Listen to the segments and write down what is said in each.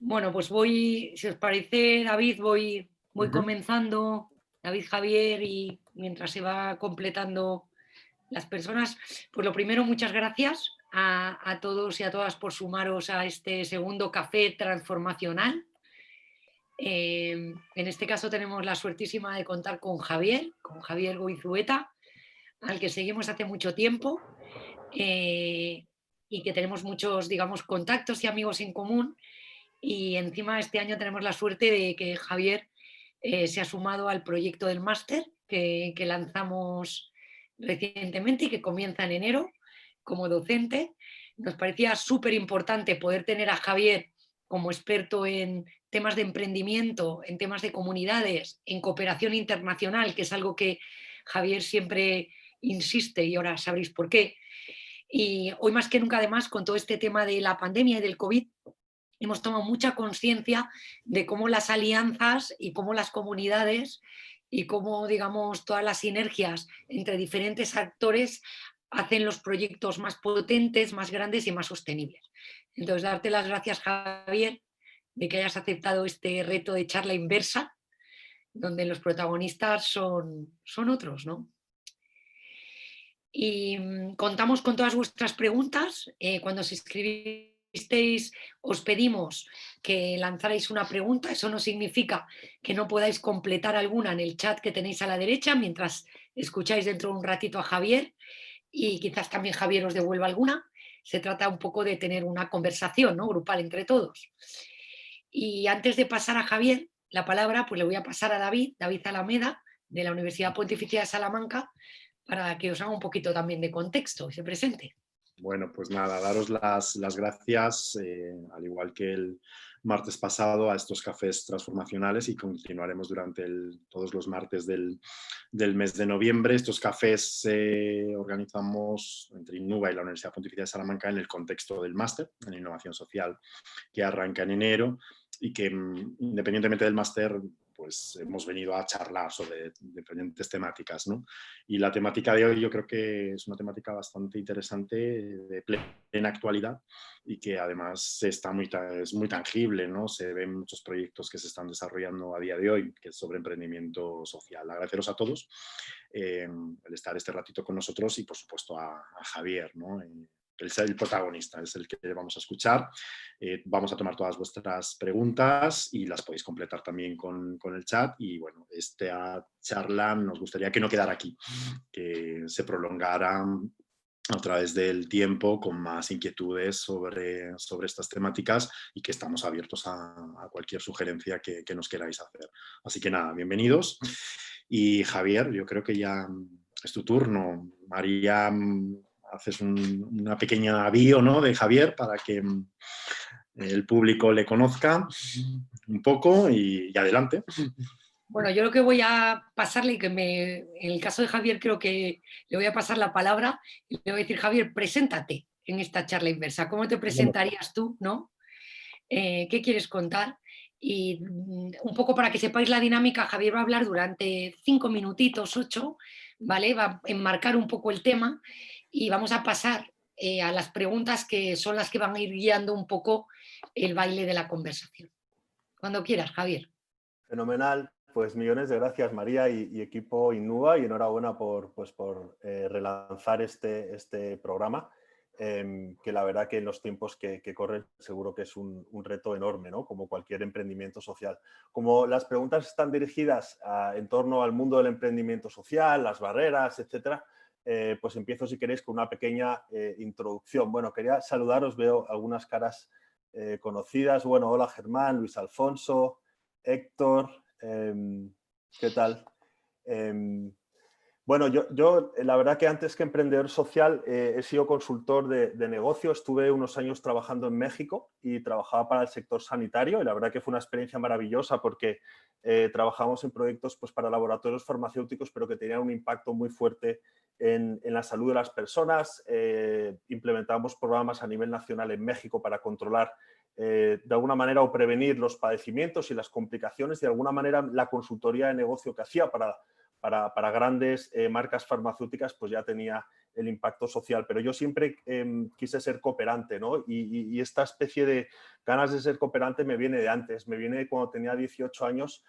Bueno, pues voy, si os parece, David, voy Ujú. comenzando, David Javier, y mientras se va completando las personas, pues lo primero, muchas gracias a todos y a todas por sumaros a este segundo café transformacional. En este caso tenemos la suertísima de contar con Javier Goizueta, al que seguimos hace mucho tiempo eh, y que tenemos muchos, digamos, contactos y amigos en común. Y encima este año tenemos la suerte de que Javier se ha sumado al proyecto del máster que lanzamos recientemente y que comienza en enero como docente. Nos parecía súper importante poder tener a Javier como experto en temas de emprendimiento, en temas de comunidades, en cooperación internacional, que es algo que Javier siempre insiste y ahora sabréis por qué. Y hoy más que nunca, además, con todo este tema de la pandemia y del COVID, hemos tomado mucha conciencia de cómo las alianzas y cómo las comunidades y cómo, digamos, todas las sinergias entre diferentes actores hacen los proyectos más potentes, más grandes y más sostenibles. Entonces, darte las gracias, Javier, de que hayas aceptado este reto de charla inversa, donde los protagonistas son otros, ¿no? Y contamos con todas vuestras preguntas. Cuando os inscribisteis, os pedimos que lanzarais una pregunta. Eso no significa que no podáis completar alguna en el chat que tenéis a la derecha mientras escucháis dentro de un ratito a Javier y quizás también Javier os devuelva alguna. Se trata un poco de tener una conversación, ¿no?, grupal entre todos. Y antes de pasar a Javier la palabra, pues le voy a pasar a David Alameda, de la Universidad Pontificia de Salamanca, para que os haga un poquito también de contexto y se presente. Bueno, pues nada, daros las gracias, al igual que el martes pasado, a estos cafés transformacionales y continuaremos durante todos los martes del mes de noviembre. Estos cafés organizamos entre Innuba y la Universidad Pontificia de Salamanca en el contexto del máster en innovación social que arranca en enero y que independientemente del máster pues hemos venido a charlar sobre diferentes temáticas, ¿no? Y la temática de hoy yo creo que es una temática bastante interesante, de plena actualidad y que además es muy tangible, ¿no? Se ven muchos proyectos que se están desarrollando a día de hoy, que es sobre emprendimiento social. Agradeceros a todos el estar este ratito con nosotros y por supuesto a Javier, ¿no? El ser el protagonista, es el que vamos a escuchar. Vamos a tomar todas vuestras preguntas y las podéis completar también con el chat. Y bueno, esta charla nos gustaría que no quedara aquí, que se prolongara a través del tiempo con más inquietudes sobre estas temáticas y que estamos abiertos a cualquier sugerencia que nos queráis hacer. Así que nada, bienvenidos. Y Javier, yo creo que ya es tu turno. María, haces una pequeña bio, ¿no?, de Javier para que el público le conozca un poco y adelante. Bueno, yo lo que voy a pasarle, en el caso de Javier creo que le voy a pasar la palabra y le voy a decir, Javier, preséntate en esta charla inversa. ¿Cómo te Bueno, presentarías tú, no? ¿Qué quieres contar? Y un poco para que sepáis la dinámica, Javier va a hablar durante 5 minutitos, 8, ¿vale? Va a enmarcar un poco el tema y vamos a pasar a las preguntas que son las que van a ir guiando un poco el baile de la conversación. Cuando quieras, Javier. Fenomenal. Pues millones de gracias, María y equipo Innova, y enhorabuena por relanzar este programa, que la verdad que en los tiempos que corren seguro que es un reto enorme, ¿no?, como cualquier emprendimiento social. Como las preguntas están dirigidas en torno al mundo del emprendimiento social, las barreras, etcétera, pues empiezo, si queréis, con una pequeña introducción. Bueno, quería saludaros, veo algunas caras conocidas. Bueno, hola Germán, Luis Alfonso, Héctor, ¿qué tal? Bueno, yo la verdad que antes que emprendedor social he sido consultor de negocio. Estuve unos años trabajando en México y trabajaba para el sector sanitario y la verdad que fue una experiencia maravillosa porque trabajamos en proyectos pues, para laboratorios farmacéuticos, pero que tenían un impacto muy fuerte en la salud de las personas. Implementamos programas a nivel nacional en México para controlar de alguna manera o prevenir los padecimientos y las complicaciones. De alguna manera la consultoría de negocio que hacía para grandes marcas farmacéuticas pues ya tenía el impacto social, pero yo siempre quise ser cooperante, ¿no? Y esta especie de ganas de ser cooperante me viene de antes, me viene de cuando tenía 18 años.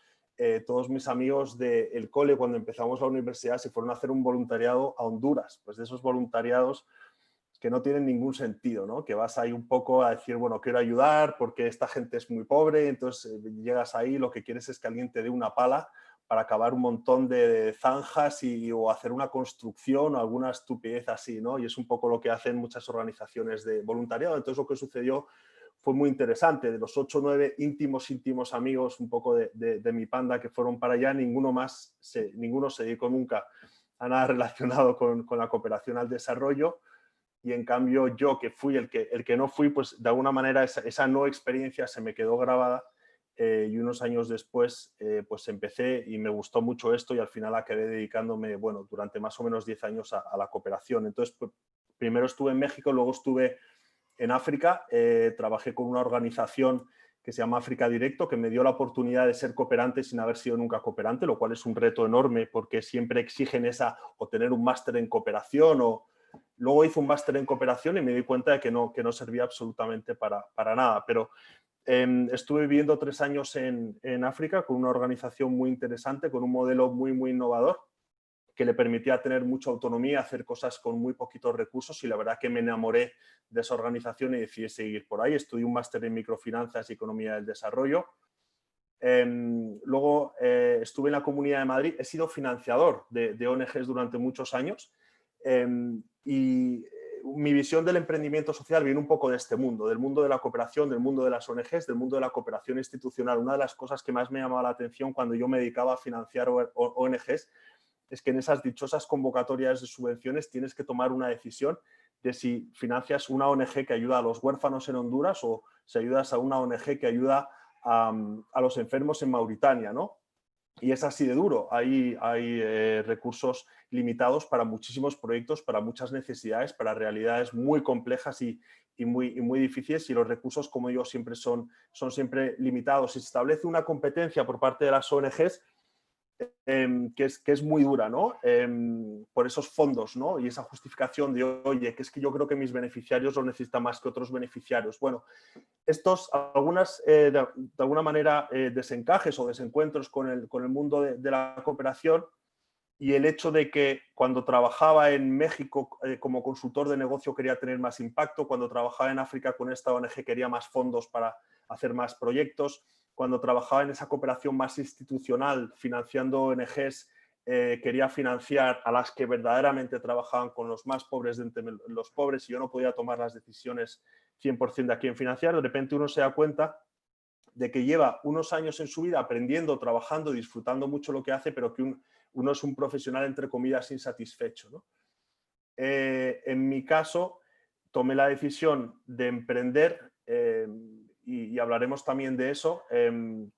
Todos mis amigos del cole, cuando empezamos la universidad, se fueron a hacer un voluntariado a Honduras, pues de esos voluntariados que no tienen ningún sentido, ¿no? Que vas ahí un poco a decir, bueno, quiero ayudar porque esta gente es muy pobre, entonces llegas ahí, lo que quieres es que alguien te dé una pala para acabar un montón de zanjas o hacer una construcción o alguna estupidez así, ¿no? Y es un poco lo que hacen muchas organizaciones de voluntariado. Entonces lo que sucedió fue muy interesante. De los 8 o 9 íntimos amigos un poco de mi panda que fueron para allá, ninguno se dedicó nunca a nada relacionado con la cooperación al desarrollo. Y en cambio yo, que fui el que no fui, pues de alguna manera esa no experiencia se me quedó grabada, y unos años después pues empecé y me gustó mucho esto y al final acabé dedicándome, bueno, durante más o menos 10 años a la cooperación. Entonces, pues, primero estuve en México, luego estuve en África, trabajé con una organización que se llama África Directo, que me dio la oportunidad de ser cooperante sin haber sido nunca cooperante, lo cual es un reto enorme porque siempre exigen o tener un máster en cooperación o... Luego hice un máster en cooperación y me di cuenta de que no servía absolutamente para nada, pero estuve viviendo 3 años en África con una organización muy interesante, con un modelo muy innovador que le permitía tener mucha autonomía, hacer cosas con muy poquitos recursos y la verdad que me enamoré de esa organización y decidí seguir por ahí. Estudié un máster en microfinanzas y economía del desarrollo. Luego estuve en la Comunidad de Madrid, he sido financiador de ONGs durante muchos años. Y mi visión del emprendimiento social viene un poco de este mundo, del mundo de la cooperación, del mundo de las ONGs, del mundo de la cooperación institucional. Una de las cosas que más me llamaba la atención cuando yo me dedicaba a financiar ONGs es que en esas dichosas convocatorias de subvenciones tienes que tomar una decisión de si financias una ONG que ayuda a los huérfanos en Honduras o si ayudas a una ONG que ayuda a los enfermos en Mauritania, ¿no? Y es así de duro. Hay recursos limitados para muchísimos proyectos, para muchas necesidades, para realidades muy complejas y muy difíciles y los recursos, como digo, siempre son siempre limitados. Y se establece una competencia por parte de las ONGs que es muy dura, ¿no? Por esos fondos, ¿no? Y esa justificación de, oye, que es que yo creo que mis beneficiarios lo necesitan más que otros beneficiarios. Bueno, estos, de alguna manera, desencajes o desencuentros con el mundo de la cooperación y el hecho de que cuando trabajaba en México como consultor de negocio quería tener más impacto, cuando trabajaba en África con esta ONG quería más fondos para hacer más proyectos, cuando trabajaba en esa cooperación más institucional financiando ONGs, quería financiar a las que verdaderamente trabajaban con los más pobres de entre los pobres y yo no podía tomar las decisiones 100% de a quién financiar. De repente uno se da cuenta de que lleva unos años en su vida aprendiendo, trabajando, disfrutando mucho lo que hace, pero que uno es un profesional, entre comillas, insatisfecho, ¿no? En mi caso, tomé la decisión de emprender, y hablaremos también de eso,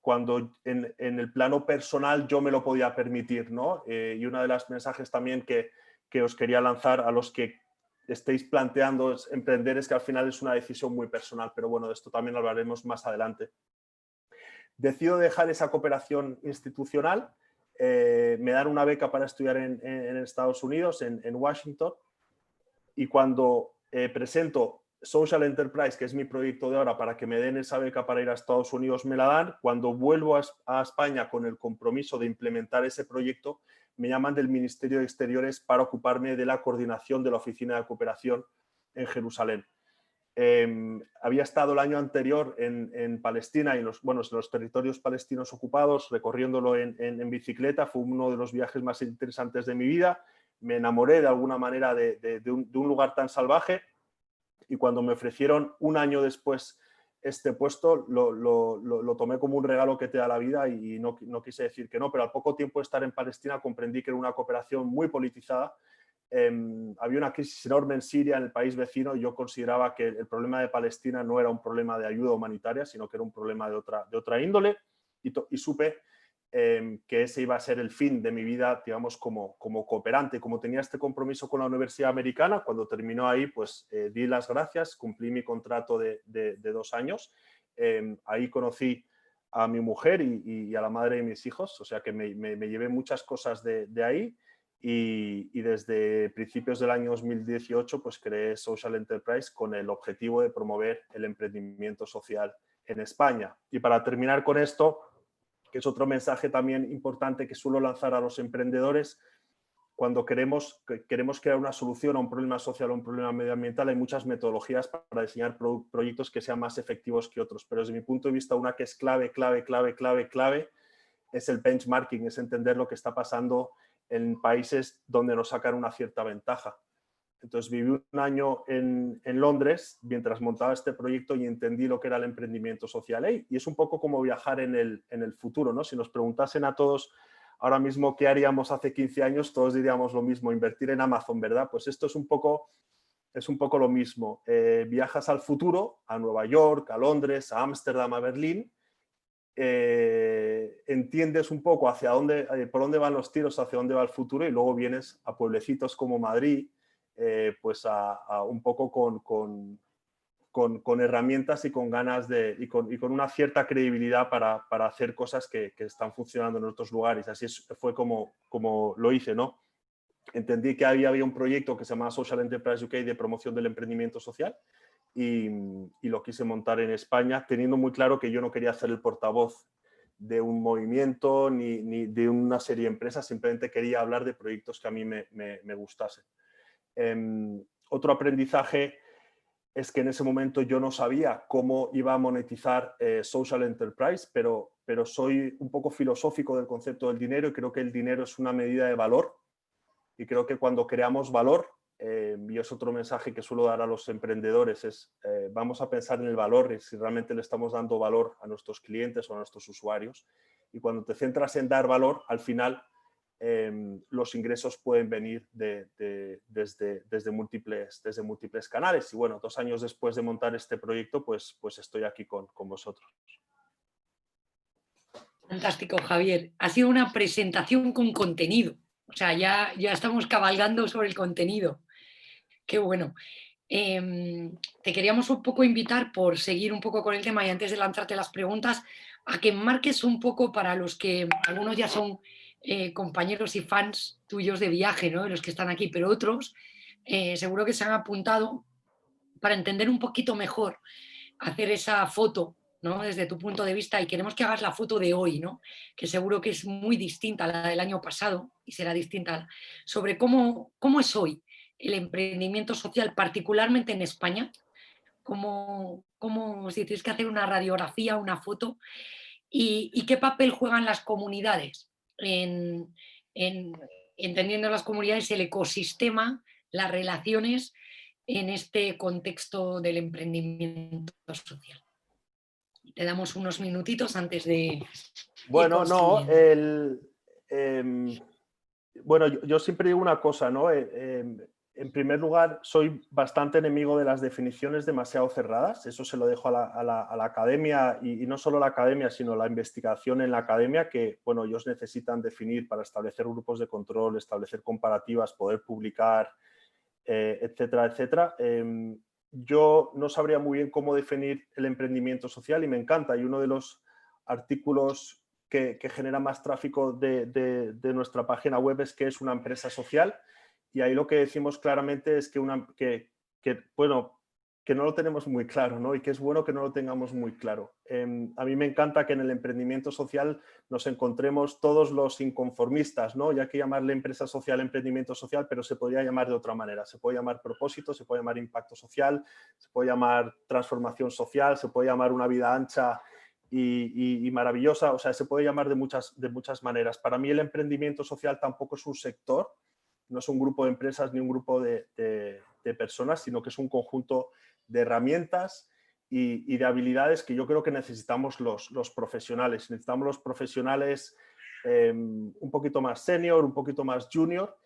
cuando en el plano personal yo me lo podía permitir, ¿no? Y uno de los mensajes también que os quería lanzar a los que estéis planteando emprender es que al final es una decisión muy personal, pero bueno, de esto también hablaremos más adelante. Decido dejar esa cooperación institucional, me dan una beca para estudiar en Estados Unidos, en Washington, y cuando presento Social Enterprise, que es mi proyecto de ahora, para que me den esa beca para ir a Estados Unidos, me la dan. Cuando vuelvo a España con el compromiso de implementar ese proyecto, me llaman del Ministerio de Exteriores para ocuparme de la coordinación de la Oficina de Cooperación en Jerusalén. Había estado el año anterior en Palestina y en los territorios palestinos ocupados, recorriéndolo en bicicleta. Fue uno de los viajes más interesantes de mi vida. Me enamoré de alguna manera de un lugar tan salvaje y cuando me ofrecieron un año después este puesto, lo tomé como un regalo que te da la vida y no quise decir que no, pero al poco tiempo de estar en Palestina comprendí que era una cooperación muy politizada. Había una crisis enorme en Siria, en el país vecino, y yo consideraba que el problema de Palestina no era un problema de ayuda humanitaria, sino que era un problema de otra índole, y supe que ese iba a ser el fin de mi vida, digamos, como cooperante. Como tenía este compromiso con la Universidad Americana, cuando terminó ahí, pues di las gracias, cumplí mi contrato de 2 años. Ahí conocí a mi mujer y a la madre de mis hijos, o sea que me llevé muchas cosas de ahí. y desde principios del año 2018 pues creé Social Enterprise con el objetivo de promover el emprendimiento social en España. Y para terminar con esto, que es otro mensaje también importante que suelo lanzar a los emprendedores, cuando queremos crear una solución a un problema social o un problema medioambiental, hay muchas metodologías para diseñar proyectos que sean más efectivos que otros. Pero desde mi punto de vista, una que es clave, es el benchmarking, es entender lo que está pasando en países donde nos sacan una cierta ventaja. Entonces viví un año en Londres mientras montaba este proyecto y entendí lo que era el emprendimiento social. Y es un poco como viajar en el futuro, ¿no? Si nos preguntasen a todos ahora mismo qué haríamos hace 15 años, todos diríamos lo mismo, invertir en Amazon, ¿verdad? Pues esto es un poco lo mismo. Viajas al futuro, a Nueva York, a Londres, a Ámsterdam, a Berlín, entiendes un poco por dónde van los tiros, hacia dónde va el futuro, y luego vienes a pueblecitos como Madrid, pues a un poco con herramientas y con ganas y con una cierta credibilidad para hacer cosas que están funcionando en otros lugares. Así fue como lo hice, ¿no? Entendí que había un proyecto que se llamaba Social Enterprise UK de promoción del emprendimiento social y lo quise montar en España, teniendo muy claro que yo no quería ser el portavoz de un movimiento ni de una serie de empresas, simplemente quería hablar de proyectos que a mí me gustasen. Otro aprendizaje es que en ese momento yo no sabía cómo iba a monetizar Social Enterprise, pero soy un poco filosófico del concepto del dinero y creo que el dinero es una medida de valor. Y creo que cuando creamos valor, y es otro mensaje que suelo dar a los emprendedores, vamos a pensar en el valor y si realmente le estamos dando valor a nuestros clientes o a nuestros usuarios. Y cuando te centras en dar valor, al final los ingresos pueden venir desde múltiples canales. Y bueno, 2 años después de montar este proyecto, pues estoy aquí con vosotros. Fantástico, Javier. Ha sido una presentación con contenido. O sea, ya estamos cabalgando sobre el contenido. Qué bueno. Te queríamos un poco invitar, por seguir un poco con el tema y antes de lanzarte las preguntas, a que marques un poco para los que algunos ya son compañeros y fans tuyos de viaje, ¿no? De los que están aquí, pero otros seguro que se han apuntado para entender un poquito mejor, hacer esa foto, ¿no? Desde tu punto de vista, y queremos que hagas la foto de hoy, ¿no? Que seguro que es muy distinta a la del año pasado y será distinta sobre cómo es hoy el emprendimiento social, particularmente en España, si tienes que hacer una radiografía, una foto, y qué papel juegan las comunidades, en entendiendo las comunidades, el ecosistema, las relaciones en este contexto del emprendimiento social. Te damos unos minutitos antes de ir Bueno, no, construyendo. bueno, yo siempre digo una cosa, ¿no? En primer lugar, soy bastante enemigo de las definiciones demasiado cerradas. Eso se lo dejo a la academia y no solo la academia, sino la investigación en la academia, que, bueno, ellos necesitan definir para establecer grupos de control, establecer comparativas, poder publicar, etcétera, etcétera. Yo no sabría muy bien cómo definir el emprendimiento social y me encanta. Y uno de los artículos que genera más tráfico de nuestra página web es que es una empresa social, y ahí lo que decimos claramente es que no lo tenemos muy claro, ¿no? Y que es bueno que no lo tengamos muy claro. A mí me encanta que en el emprendimiento social nos encontremos todos los inconformistas, ¿no? Ya que llamarle empresa social, emprendimiento social, pero se podría llamar de otra manera. Se puede llamar propósito, se puede llamar impacto social, se puede llamar transformación social, se puede llamar una vida ancha y maravillosa. O sea, se puede llamar de muchas maneras. Para mí el emprendimiento social tampoco es un sector, no es un grupo de empresas ni un grupo de personas, sino que es un conjunto de herramientas y de habilidades que yo creo que necesitamos los profesionales. Necesitamos los profesionales un poquito más senior, un poquito más junior,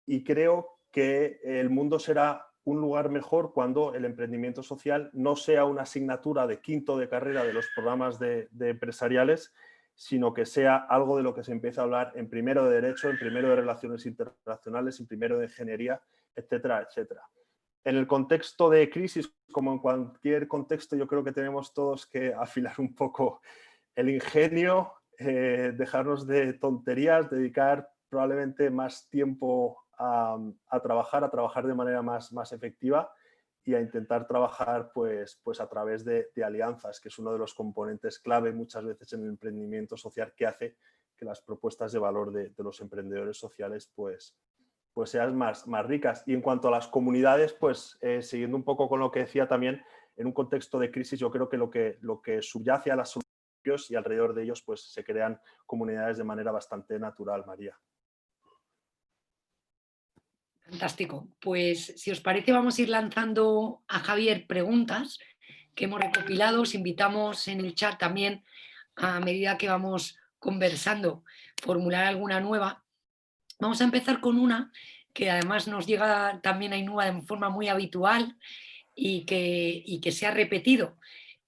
y creo que el mundo será un lugar mejor cuando el emprendimiento social no sea una asignatura de quinto de carrera de los programas de empresariales, sino que sea algo de lo que se empieza a hablar en primero de Derecho, en primero de Relaciones Internacionales, en primero de Ingeniería, etcétera, etcétera. En el contexto de crisis, como en cualquier contexto, yo creo que tenemos todos que afilar un poco el ingenio, dejarnos de tonterías, dedicar probablemente más tiempo a trabajar de manera más efectiva y a intentar trabajar pues a través de alianzas, que es uno de los componentes clave muchas veces en el emprendimiento social que hace que las propuestas de valor de los emprendedores sociales pues sean más ricas. Y en cuanto a las comunidades, pues siguiendo un poco con lo que decía también, en un contexto de crisis, yo creo que lo que subyace a las soluciones y alrededor de ellos pues se crean comunidades de manera bastante natural, María. Fantástico. Pues si os parece vamos a ir lanzando a Javier preguntas que hemos recopilado. Os invitamos en el chat también, a medida que vamos conversando, formular alguna nueva. Vamos a empezar con una que además nos llega también a Ainhoa de forma muy habitual y que se ha repetido,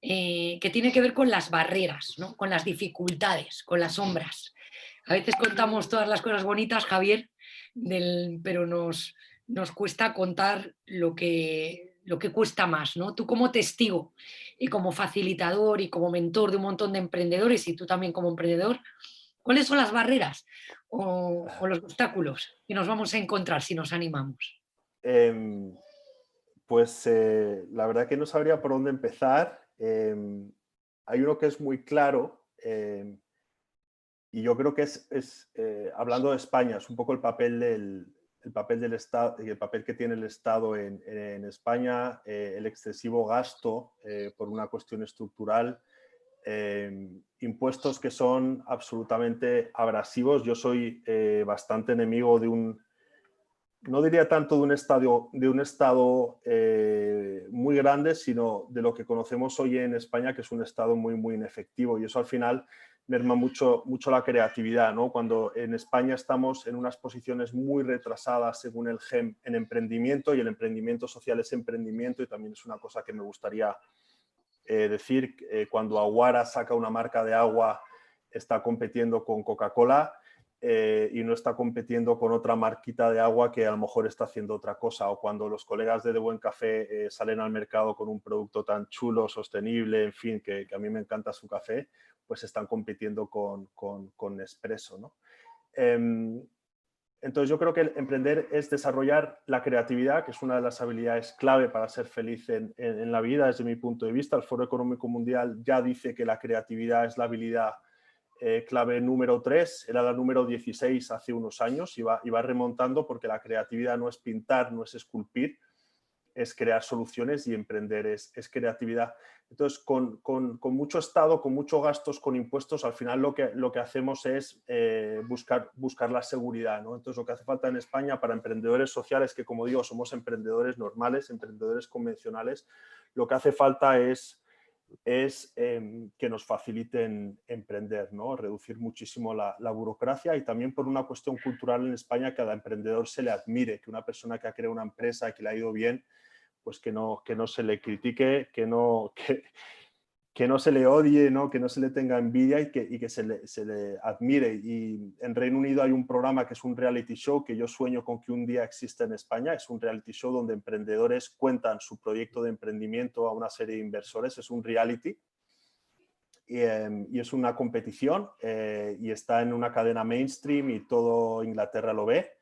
que tiene que ver con las barreras, ¿no? Con las dificultades, con las sombras. A veces contamos todas las cosas bonitas, Javier, pero nos cuesta contar lo que cuesta más, ¿no? Tú como testigo y como facilitador y como mentor de un montón de emprendedores, y tú también como emprendedor, ¿cuáles son las barreras o los obstáculos que nos vamos a encontrar si nos animamos? Pues la verdad que no sabría por dónde empezar. Hay uno que es muy claro, y yo creo que hablando de España, es un poco el papel del Estado y el papel que tiene el Estado en España, el excesivo gasto por una cuestión estructural, impuestos que son absolutamente abrasivos. Yo soy bastante enemigo no diría tanto de un estado muy grande, sino de lo que conocemos hoy en España, que es un estado muy inefectivo, y eso al final merma mucho la creatividad, ¿no? Cuando en España estamos en unas posiciones muy retrasadas según el GEM en emprendimiento, y el emprendimiento social es emprendimiento, y también es una cosa que me gustaría decir, cuando Aguara saca una marca de agua, está compitiendo con Coca-Cola, y no está compitiendo con otra marquita de agua que a lo mejor está haciendo otra cosa, o cuando los colegas de Buen Café salen al mercado con un producto tan chulo, sostenible, en fin, que a mí me encanta su café, pues están compitiendo con Nespresso, ¿no? Entonces yo creo que el emprender es desarrollar la creatividad, que es una de las habilidades clave para ser feliz en la vida desde mi punto de vista. El Foro Económico Mundial ya dice que la creatividad es la habilidad clave número 3, era la número 16 hace unos años, y va remontando, porque la creatividad no es pintar, no es esculpir, es crear soluciones, y emprender es creatividad. Entonces, con mucho Estado, con muchos gastos, con impuestos, al final lo que hacemos es buscar la seguridad, ¿no? Entonces, lo que hace falta en España para emprendedores sociales, que como digo, somos emprendedores normales, emprendedores convencionales, lo que hace falta es que nos faciliten emprender, ¿no? Reducir muchísimo la burocracia, y también por una cuestión cultural en España, que a cada emprendedor se le admire, que una persona que ha creado una empresa, que le ha ido bien, pues que no se le critique, que no se le odie, ¿no? Que no se le tenga envidia, y que se le admire. Y en Reino Unido hay un programa que es un reality show, que yo sueño con que un día exista en España. Es un reality show donde emprendedores cuentan su proyecto de emprendimiento a una serie de inversores. Es un reality y es una competición, y está en una cadena mainstream, y todo Inglaterra lo ve.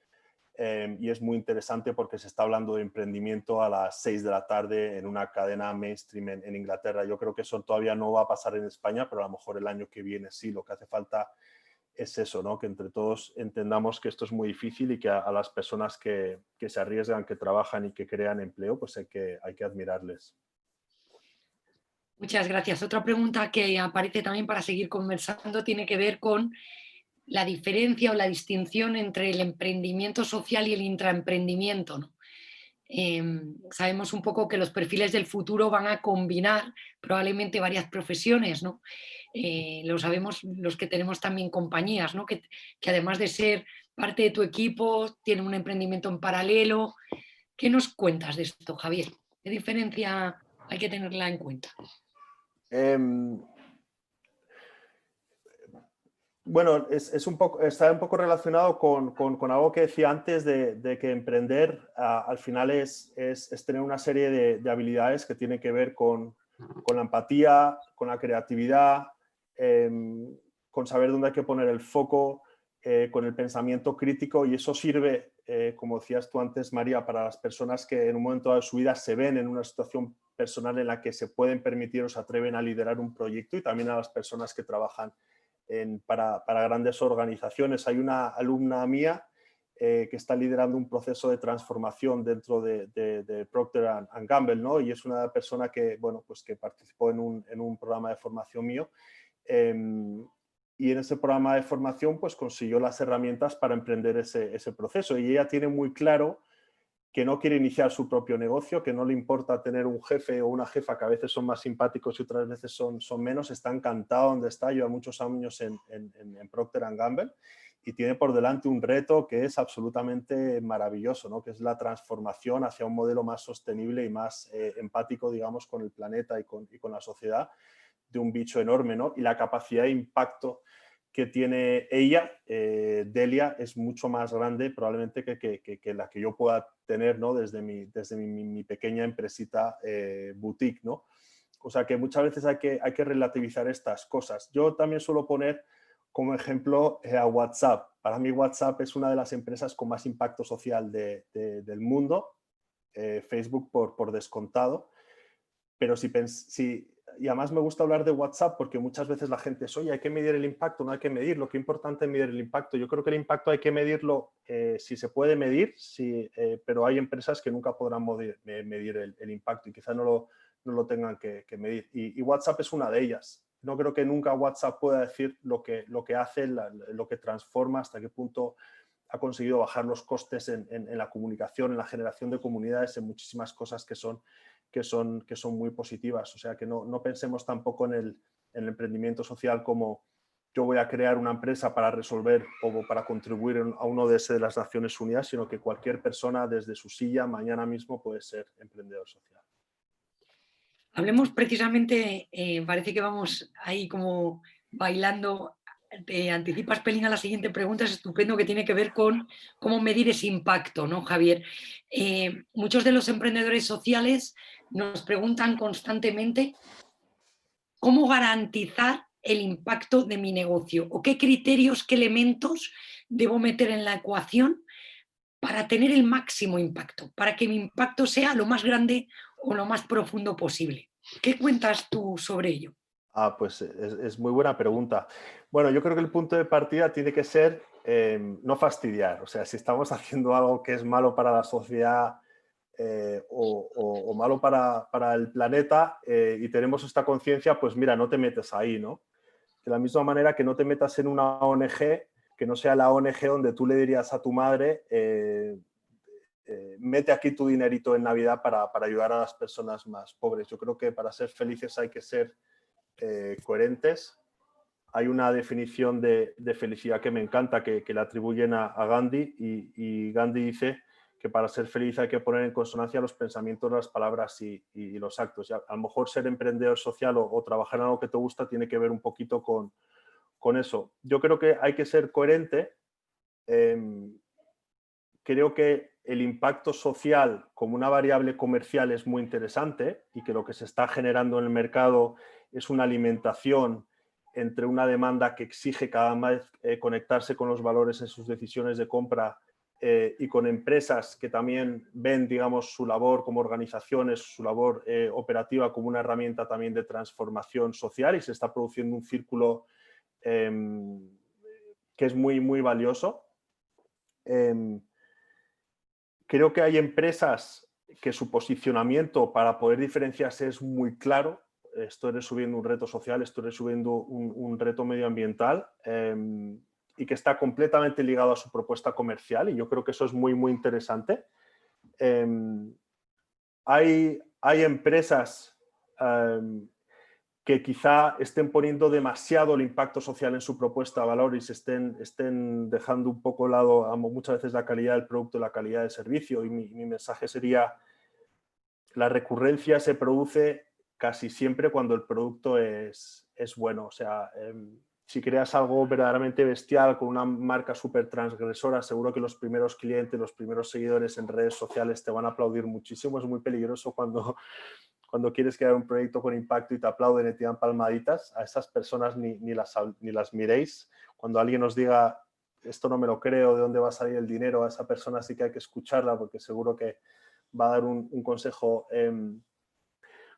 Y es muy interesante porque se está hablando de emprendimiento a las 6 de la tarde en una cadena mainstream en Inglaterra. Yo creo que eso todavía no va a pasar en España, pero a lo mejor el año que viene sí. Lo que hace falta es eso, ¿no? Que entre todos entendamos que esto es muy difícil, y que a las personas que se arriesgan, que trabajan y que crean empleo, pues hay que admirarles. Muchas gracias. Otra pregunta que aparece también para seguir conversando tiene que ver con la diferencia o la distinción entre el emprendimiento social y el intraemprendimiento, ¿no? Sabemos un poco que los perfiles del futuro van a combinar probablemente varias profesiones, ¿no? Lo sabemos los que tenemos también compañías, ¿no? Que además de ser parte de tu equipo, tienen un emprendimiento en paralelo. ¿Qué nos cuentas de esto, Javier? ¿Qué diferencia hay que tenerla en cuenta? Bueno, está un poco relacionado con algo que decía antes de que emprender al final es tener una serie de habilidades que tienen que ver con la empatía, con la creatividad, con saber dónde hay que poner el foco, con el pensamiento crítico, y eso sirve, como decías tú antes, María, para las personas que en un momento de su vida se ven en una situación personal en la que se pueden permitir o se atreven a liderar un proyecto, y también a las personas que trabajan para grandes organizaciones. Hay una alumna mía que está liderando un proceso de transformación dentro de Procter & Gamble, ¿no? Y es una persona que, bueno, pues que participó en un programa de formación mío. Y en ese programa de formación pues consiguió las herramientas para emprender ese proceso, y ella tiene muy claro que no quiere iniciar su propio negocio, que no le importa tener un jefe o una jefa que a veces son más simpáticos y otras veces son menos. Está encantado donde está, lleva muchos años en Procter & Gamble, y tiene por delante un reto que es absolutamente maravilloso, ¿no? Que es la transformación hacia un modelo más sostenible y más empático, digamos, con el planeta y con la sociedad, de un bicho enorme, ¿no? Y la capacidad de impacto que tiene ella, Delia, es mucho más grande probablemente que la que yo pueda tener, ¿no? Desde mi pequeña empresita boutique, ¿no? O sea que muchas veces hay que relativizar estas cosas. Yo también suelo poner como ejemplo a WhatsApp. Para mí WhatsApp es una de las empresas con más impacto social del mundo, Facebook por descontado, pero y además me gusta hablar de WhatsApp porque muchas veces la gente dice, oye, hay que medir el impacto, no hay que medirlo, qué importante es medir el impacto. Yo creo que el impacto hay que medirlo si se puede medir, pero hay empresas que nunca podrán medir el impacto y quizá no lo tengan que medir. Y WhatsApp es una de ellas. No creo que nunca WhatsApp pueda decir lo que hace, lo que transforma, hasta qué punto ha conseguido bajar los costes en la comunicación, en la generación de comunidades, en muchísimas cosas que son muy positivas. O sea, que no pensemos tampoco en el emprendimiento social como yo voy a crear una empresa para resolver o para contribuir a uno de las Naciones Unidas, sino que cualquier persona desde su silla mañana mismo puede ser emprendedor social. Hablemos precisamente, parece que vamos ahí como bailando. Te anticipas, pelín, a la siguiente pregunta, es estupendo, que tiene que ver con cómo medir ese impacto, ¿no, Javier? Muchos de los emprendedores sociales nos preguntan constantemente cómo garantizar el impacto de mi negocio, o qué criterios, qué elementos debo meter en la ecuación para tener el máximo impacto, para que mi impacto sea lo más grande o lo más profundo posible. ¿Qué cuentas tú sobre ello? Pues es muy buena pregunta. Bueno, yo creo que el punto de partida tiene que ser no fastidiar. O sea, si estamos haciendo algo que es malo para la sociedad o malo para el planeta y tenemos esta conciencia, pues mira, no te metes ahí, ¿no? De la misma manera que no te metas en una ONG, que no sea la ONG donde tú le dirías a tu madre, mete aquí tu dinerito en Navidad para ayudar a las personas más pobres. Yo creo que para ser felices hay que ser coherentes. Hay una definición de felicidad que me encanta, que le atribuyen a Gandhi, y Gandhi dice que para ser feliz hay que poner en consonancia los pensamientos, las palabras y los actos. Y a lo mejor ser emprendedor social o trabajar en algo que te gusta tiene que ver un poquito con eso. Yo creo que hay que ser coherente. Creo que el impacto social como una variable comercial es muy interesante, y que lo que se está generando en el mercado es una alimentación entre una demanda que exige cada vez conectarse con los valores en sus decisiones de compra y con empresas que también ven, digamos, su labor como organizaciones, su labor operativa como una herramienta también de transformación social, y se está produciendo un círculo que es muy, muy valioso. Creo que hay empresas que su posicionamiento para poder diferenciarse es muy claro. Estoy resolviendo un reto social, estoy resolviendo un reto medioambiental y que está completamente ligado a su propuesta comercial, y yo creo que eso es muy, muy interesante. Hay empresas que quizá estén poniendo demasiado el impacto social en su propuesta de valor y se estén dejando un poco de lado muchas veces la calidad del producto y la calidad del servicio. Y mi mensaje sería: la recurrencia se produce casi siempre cuando el producto es bueno. O sea, si creas algo verdaderamente bestial con una marca súper transgresora, seguro que los primeros clientes, los primeros seguidores en redes sociales te van a aplaudir muchísimo. Es muy peligroso cuando quieres crear un proyecto con impacto y te aplauden y te dan palmaditas. A esas personas ni las miréis. Cuando alguien os diga esto no me lo creo, ¿de dónde va a salir el dinero? A esa persona sí que hay que escucharla porque seguro que va a dar un consejo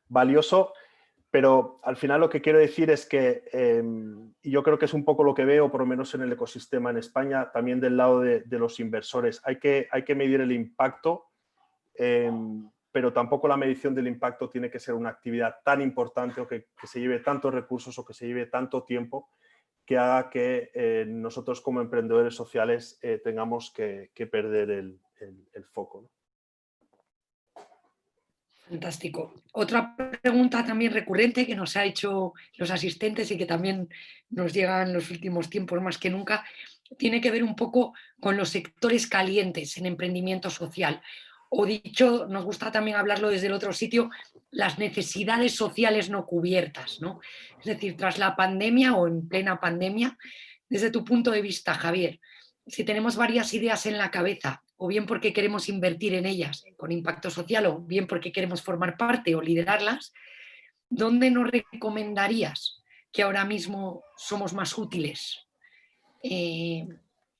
valioso. Pero al final lo que quiero decir es que, y yo creo que es un poco lo que veo, por lo menos en el ecosistema en España, también del lado de los inversores, hay que medir el impacto, pero tampoco la medición del impacto tiene que ser una actividad tan importante o que se lleve tantos recursos o que se lleve tanto tiempo que haga que nosotros como emprendedores sociales tengamos que perder el foco, ¿no? Fantástico. Otra pregunta también recurrente que nos ha hecho los asistentes y que también nos llega en los últimos tiempos más que nunca, tiene que ver un poco con los sectores calientes en emprendimiento social. O dicho, nos gusta también hablarlo desde el otro sitio, las necesidades sociales no cubiertas, ¿no? Es decir, tras la pandemia o en plena pandemia, desde tu punto de vista, Javier, si tenemos varias ideas en la cabeza, o bien porque queremos invertir en ellas con impacto social, o bien porque queremos formar parte o liderarlas, ¿dónde nos recomendarías que ahora mismo somos más útiles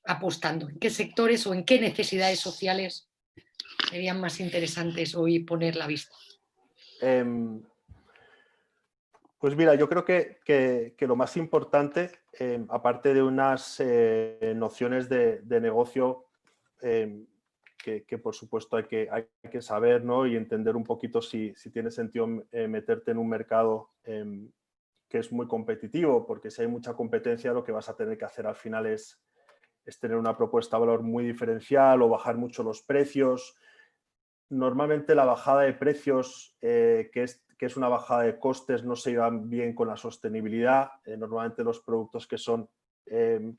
apostando? ¿En qué sectores o en qué necesidades sociales serían más interesantes hoy poner la vista? Pues mira, yo creo que lo más importante, aparte de unas nociones de negocio que por supuesto hay que saber, ¿no? Y entender un poquito si tiene sentido meterte en un mercado que es muy competitivo, porque si hay mucha competencia lo que vas a tener que hacer al final es tener una propuesta de valor muy diferencial o bajar mucho los precios. Normalmente la bajada de precios, que es una bajada de costes, no se llevan bien con la sostenibilidad. Normalmente los productos que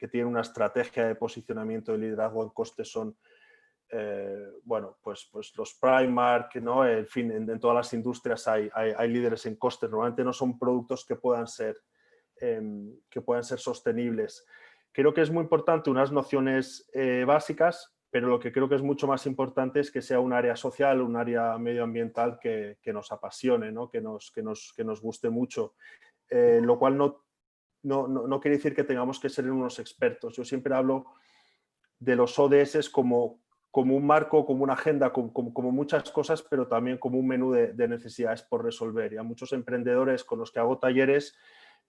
tienen una estrategia de posicionamiento de liderazgo en costes son, bueno, pues los Primark, ¿no? En fin, en todas las industrias hay líderes en costes. Normalmente no son productos que puedan ser sostenibles. Creo que es muy importante unas nociones básicas, pero lo que creo que es mucho más importante es que sea un área social, un área medioambiental que nos apasione, ¿no? que nos guste mucho, lo cual no quiere decir que tengamos que ser unos expertos. Yo siempre hablo de los ODS como un marco, como una agenda, como muchas cosas, pero también como un menú de necesidades por resolver. Y a muchos emprendedores con los que hago talleres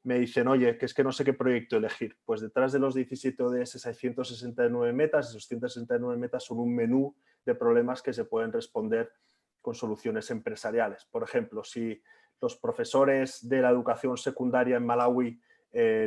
me dicen, oye, que es que no sé qué proyecto elegir. Pues detrás de los 17 ODS hay 169 metas, esos 169 metas son un menú de problemas que se pueden responder con soluciones empresariales. Por ejemplo, si los profesores de la educación secundaria en Malawi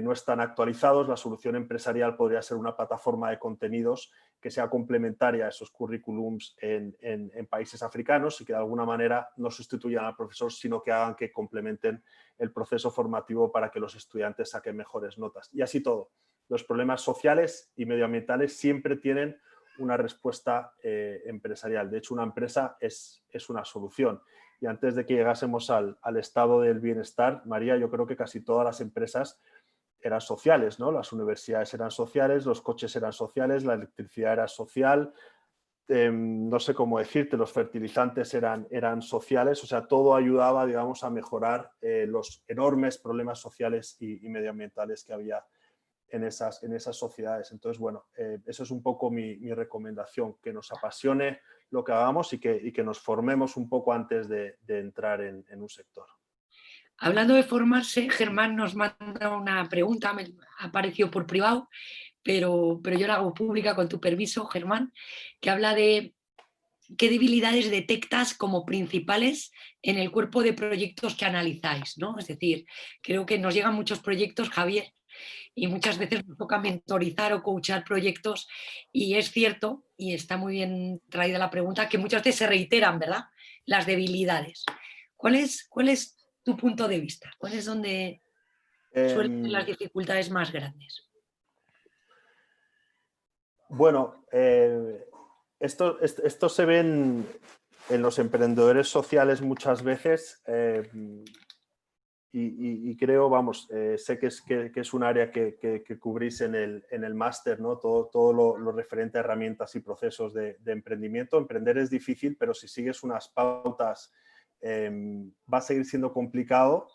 no están actualizados, la solución empresarial podría ser una plataforma de contenidos que sea complementaria a esos currículums en países africanos y que de alguna manera no sustituyan al profesor, sino que hagan que complementen el proceso formativo para que los estudiantes saquen mejores notas. Y así todo. Los problemas sociales y medioambientales siempre tienen una respuesta empresarial. De hecho, una empresa es una solución. Y antes de que llegásemos al estado del bienestar, María, yo creo que casi todas las empresas eran sociales, ¿no? Las universidades eran sociales, los coches eran sociales, la electricidad era social, no sé cómo decirte, los fertilizantes eran sociales, o sea, todo ayudaba, digamos, a mejorar los enormes problemas sociales y medioambientales que había en esas sociedades. Entonces, bueno, eso es un poco mi recomendación, que nos apasione lo que hagamos y que nos formemos un poco antes de entrar en un sector. Hablando de formarse, Germán nos manda una pregunta, me ha aparecido por privado, pero yo la hago pública con tu permiso, Germán, que habla de qué debilidades detectas como principales en el cuerpo de proyectos que analizáis, ¿no? Es decir, creo que nos llegan muchos proyectos, Javier, y muchas veces nos toca mentorizar o coachar proyectos y es cierto, y está muy bien traída la pregunta, que muchas veces se reiteran, ¿verdad? Las debilidades. ¿Cuál es tu punto de vista? ¿Cuál es donde suelen ser las dificultades más grandes? Bueno, esto se ve en los emprendedores sociales muchas veces y creo, vamos, sé que es un área que cubrís en el máster, ¿no? Todo lo referente a herramientas y procesos de emprendimiento. Emprender es difícil, pero si sigues unas pautas va a seguir siendo complicado.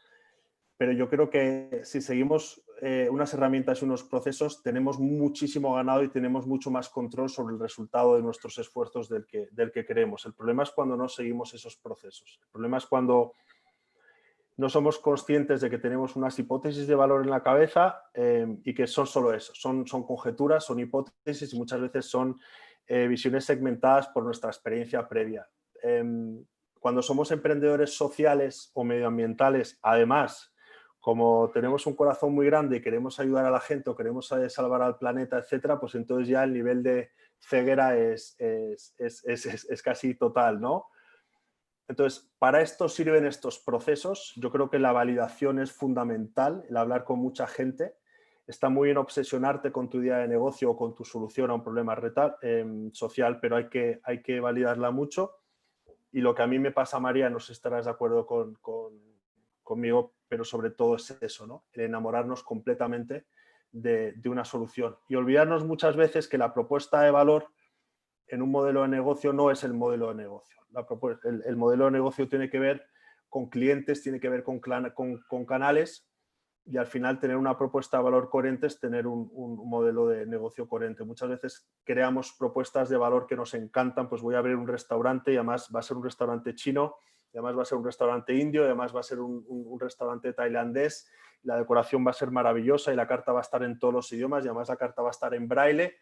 Pero yo creo que si seguimos unas herramientas y unos procesos, tenemos muchísimo ganado y tenemos mucho más control sobre el resultado de nuestros esfuerzos del que queremos. El problema es cuando no seguimos esos procesos. El problema es cuando no somos conscientes de que tenemos unas hipótesis de valor en la cabeza y que son solo eso, son conjeturas, son hipótesis y muchas veces son visiones segmentadas por nuestra experiencia previa. Cuando somos emprendedores sociales o medioambientales, además, como tenemos un corazón muy grande y queremos ayudar a la gente o queremos salvar al planeta, etcétera, pues entonces ya el nivel de ceguera es casi total, ¿no? Entonces, para esto sirven estos procesos. Yo creo que la validación es fundamental, el hablar con mucha gente. Está muy bien obsesionarte con tu idea de negocio o con tu solución a un problema social, pero hay que validarla mucho. Y lo que a mí me pasa, María, no sé si estarás de acuerdo conmigo, pero sobre todo es eso, ¿no? El enamorarnos completamente de una solución y olvidarnos muchas veces que la propuesta de valor en un modelo de negocio no es el modelo de negocio. El modelo de negocio tiene que ver con clientes, tiene que ver con canales y al final tener una propuesta de valor coherente es tener un modelo de negocio coherente. Muchas veces creamos propuestas de valor que nos encantan, pues voy a abrir un restaurante y además va a ser un restaurante chino, y además va a ser un restaurante indio, y además va a ser un restaurante tailandés, la decoración va a ser maravillosa y la carta va a estar en todos los idiomas y además la carta va a estar en braille.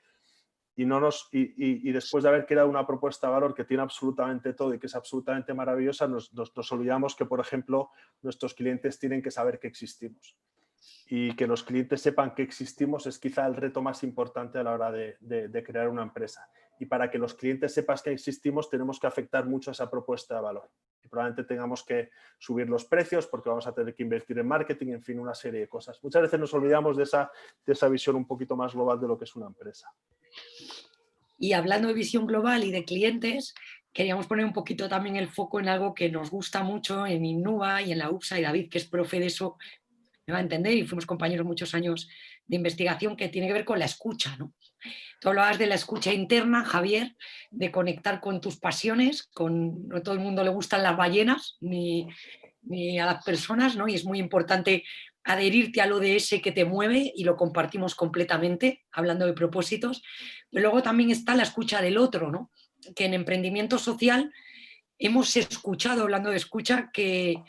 Y después de haber creado una propuesta de valor que tiene absolutamente todo y que es absolutamente maravillosa, nos olvidamos que, por ejemplo, nuestros clientes tienen que saber que existimos. Y que los clientes sepan que existimos es quizá el reto más importante a la hora de crear una empresa. Y para que los clientes sepan que existimos, tenemos que afectar mucho a esa propuesta de valor. Y probablemente tengamos que subir los precios porque vamos a tener que invertir en marketing, en fin, una serie de cosas. Muchas veces nos olvidamos de esa visión un poquito más global de lo que es una empresa. Y hablando de visión global y de clientes, queríamos poner un poquito también el foco en algo que nos gusta mucho en Innova y en la UPSA, y David, que es profe de eso, me va a entender, y fuimos compañeros muchos años de investigación, que tiene que ver con la escucha, ¿no? Tú hablabas de la escucha interna, Javier, de conectar con tus pasiones, no a todo el mundo le gustan las ballenas, ni a las personas, ¿no? Y es muy importante adherirte al ODS que te mueve y lo compartimos completamente, hablando de propósitos. Pero luego también está la escucha del otro, ¿no? Que en emprendimiento social hemos escuchado, hablando de escucha, que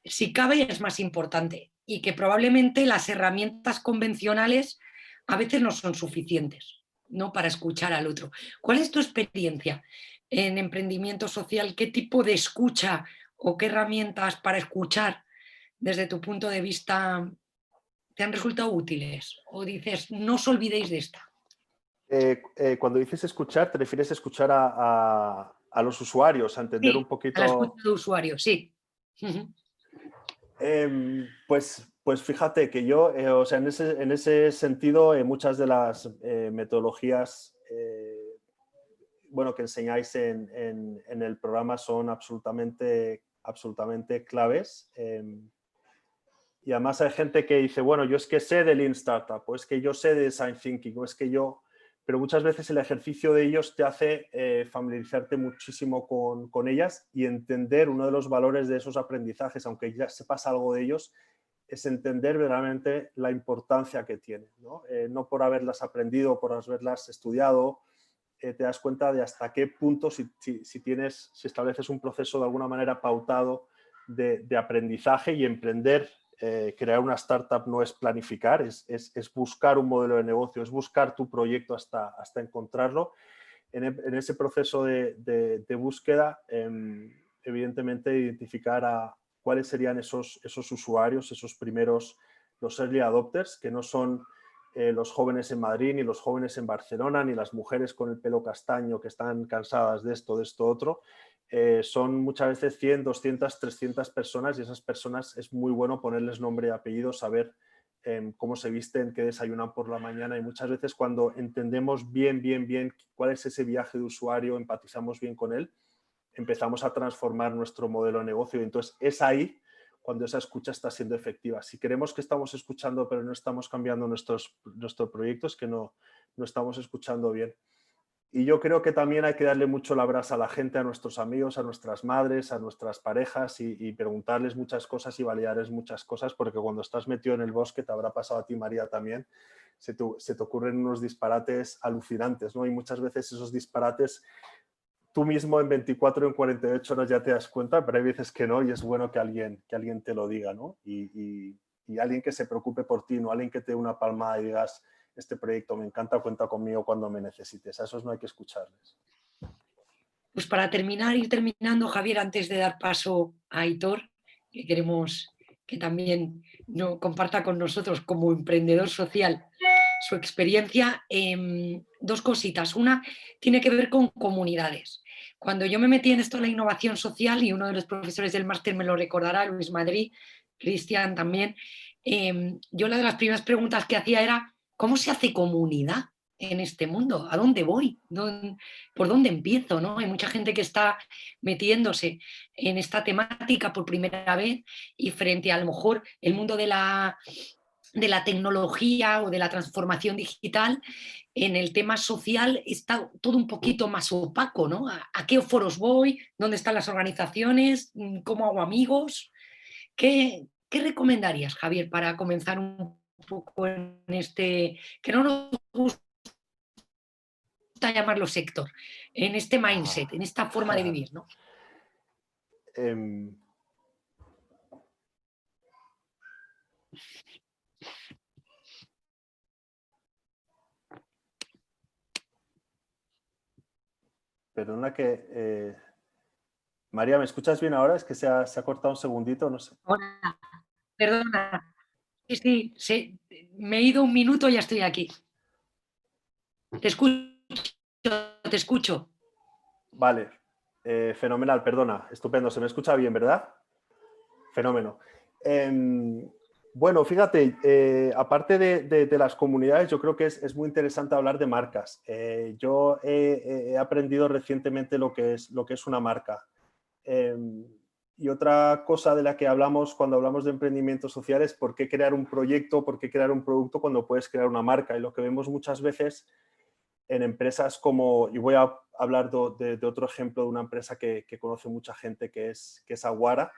si cabe es más importante y que probablemente las herramientas convencionales a veces no son suficientes, ¿no? Para escuchar al otro. ¿Cuál es tu experiencia en emprendimiento social? ¿Qué tipo de escucha o qué herramientas para escuchar desde tu punto de vista te han resultado útiles? O dices, no os olvidéis de esta. Cuando dices escuchar, ¿te refieres a escuchar a los usuarios, a entender un Sí, a la escucha poquito? de usuario, sí. Pues fíjate que yo, o sea, en ese sentido, muchas de las metodologías bueno, que enseñáis en el programa son absolutamente claves. Y además hay gente que dice, bueno, yo es que sé de Lean Startup, o es que yo sé de Design Thinking, o es que yo... Pero muchas veces el ejercicio de ellos te hace familiarizarte muchísimo con ellas y entender uno de los valores de esos aprendizajes, aunque ya sepas algo de ellos, es entender verdaderamente la importancia que tienen, ¿no? No por haberlas aprendido, por haberlas estudiado, te das cuenta de hasta qué punto, si estableces un proceso de alguna manera pautado de aprendizaje y emprender, crear una startup no es planificar, es buscar un modelo de negocio, es buscar tu proyecto hasta encontrarlo. En ese proceso de búsqueda, evidentemente identificar a cuáles serían esos usuarios, esos primeros, los early adopters, que no son los jóvenes en Madrid, ni los jóvenes en Barcelona, ni las mujeres con el pelo castaño que están cansadas de esto, otro. Son muchas veces 100, 200, 300 personas y esas personas es muy bueno ponerles nombre y apellido, saber cómo se visten, qué desayunan por la mañana y muchas veces cuando entendemos bien cuál es ese viaje de usuario, empatizamos bien con él, empezamos a transformar nuestro modelo de negocio y entonces es ahí cuando esa escucha está siendo efectiva. Si creemos que estamos escuchando pero no estamos cambiando nuestros proyectos, que no estamos escuchando bien. Y yo creo que también hay que darle mucho la brasa a la gente, a nuestros amigos, a nuestras madres, a nuestras parejas y preguntarles muchas cosas y validarles muchas cosas, porque cuando estás metido en el bosque, te habrá pasado a ti, María, también, se te ocurren unos disparates alucinantes, ¿no? Y muchas veces esos disparates, tú mismo en 24 o en 48 horas ya te das cuenta, pero hay veces que no y es bueno que alguien te lo diga, ¿no? Y alguien que se preocupe por ti, no alguien que te dé una palmada y digas, este proyecto me encanta, cuenta conmigo cuando me necesites. A esos no hay que escucharles. Pues para terminar, ir terminando, Javier, antes de dar paso a Aitor, que queremos que también no, comparta con nosotros como emprendedor social su experiencia, dos cositas. Una tiene que ver con comunidades. Cuando yo me metí en esto de la innovación social, y uno de los profesores del máster me lo recordará, Luis Madrid, Cristian también, yo una de las primeras preguntas que hacía era, ¿cómo se hace comunidad en este mundo? ¿A dónde voy? ¿Por dónde empiezo? ¿No? Hay mucha gente que está metiéndose en esta temática por primera vez y frente a lo mejor el mundo de la tecnología o de la transformación digital, en el tema social está todo un poquito más opaco, ¿no? ¿A qué foros voy? ¿Dónde están las organizaciones? ¿Cómo hago amigos? ¿Qué recomendarías, Javier, para comenzar un poco en este, que no nos gusta llamarlo sector, en este mindset, en esta forma de vivir, ¿no? Em, Perdona que... María, ¿me escuchas bien ahora? Es que se ha cortado un segundito, no sé. Hola, perdona. Sí, me he ido un minuto y ya estoy aquí. Te escucho. Vale, fenomenal, perdona, estupendo, se me escucha bien, ¿verdad? Fenómeno. Bueno, fíjate, aparte de las comunidades, yo creo que es muy interesante hablar de marcas. Yo he aprendido recientemente lo que es una marca. Y otra cosa de la que hablamos cuando hablamos de emprendimiento social es por qué crear un proyecto, por qué crear un producto cuando puedes crear una marca. Y lo que vemos muchas veces en empresas como, y voy a hablar de otro ejemplo de una empresa que conoce mucha gente, que es Aguara.